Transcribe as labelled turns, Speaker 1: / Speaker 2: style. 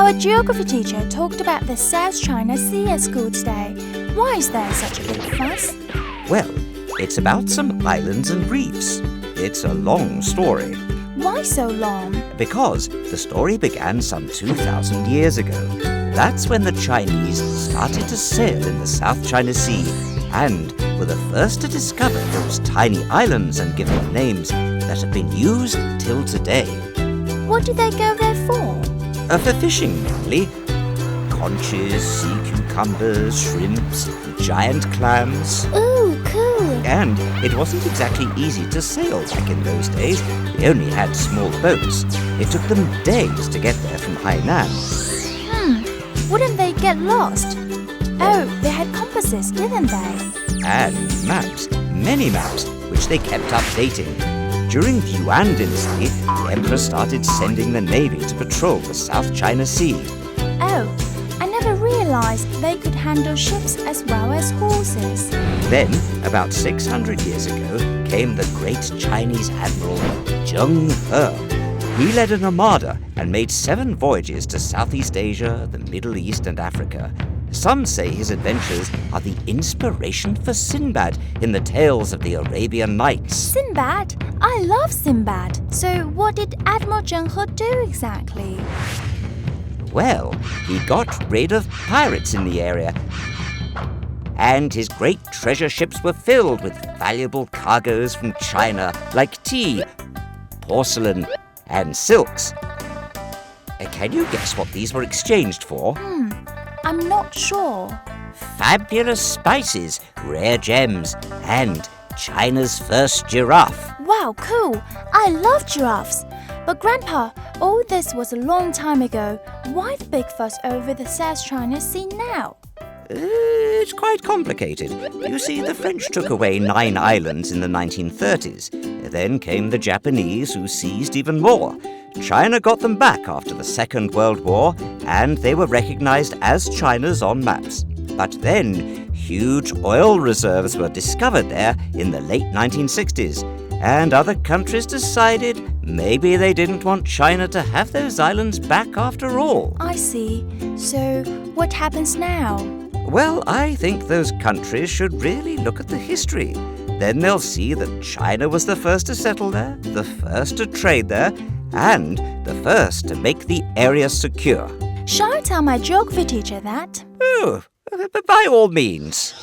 Speaker 1: Our geography teacher talked about the South China Sea at school today. Why is there such a big fuss?
Speaker 2: Well, it's about some islands and reefs. It's a long story.
Speaker 1: Why so long?
Speaker 2: Because the story began some 2,000 years ago. That's when the Chinese started to sail in the South China Sea and were the first to discover those tiny islands and give them names that have been used till today.
Speaker 1: What did they go there for?
Speaker 2: For fishing, mainly. Conches, sea cucumbers, shrimps, giant clams.
Speaker 1: Ooh, cool.
Speaker 2: And it wasn't exactly easy to sail back in those days. They only had small boats. It took them days to get there from Hainan.
Speaker 1: Wouldn't they get lost? Oh, they had compasses, didn't they?
Speaker 2: And maps, many maps, which they kept updating. During the Yuan dynasty, the emperor started sending the navy to patrol the South China Sea.
Speaker 1: Oh, I never realized they could handle ships as well as horses.
Speaker 2: Then, about 600 years ago, came the great Chinese admiral Zheng He. He led an armada and made 7 voyages to Southeast Asia, the Middle East, and Africa. Some say his adventures are the inspiration for Sinbad in the tales of the Arabian Nights.
Speaker 1: Sinbad? I love Sinbad. So what did Admiral Zheng He do exactly?
Speaker 2: Well, he got rid of pirates in the area, and his great treasure ships were filled with valuable cargoes from China like tea, porcelain, and silks. Can you guess what these were exchanged for?
Speaker 1: I'm not sure.
Speaker 2: Fabulous spices, rare gems, and China's first giraffe.
Speaker 1: Wow, cool. I love giraffes. But Grandpa, all this was a long time ago. Why the big fuss over the South China Sea now?
Speaker 2: It's quite complicated. You see, the French took away 9 islands in the 1930s. Then came the Japanese, who seized even more. China got them back after the Second World War, and they were recognized as China's on maps. But then, huge oil reserves were discovered there in the late 1960s, and other countries decided maybe they didn't want China to have those islands back after all.
Speaker 1: I see. So what happens now?
Speaker 2: Well, I think those countries should really look at the history. Then they'll see that China was the first to settle there, the first to trade there, and the first to make the area secure.
Speaker 1: Shall I tell my geography teacher that?
Speaker 2: Oh, by all means.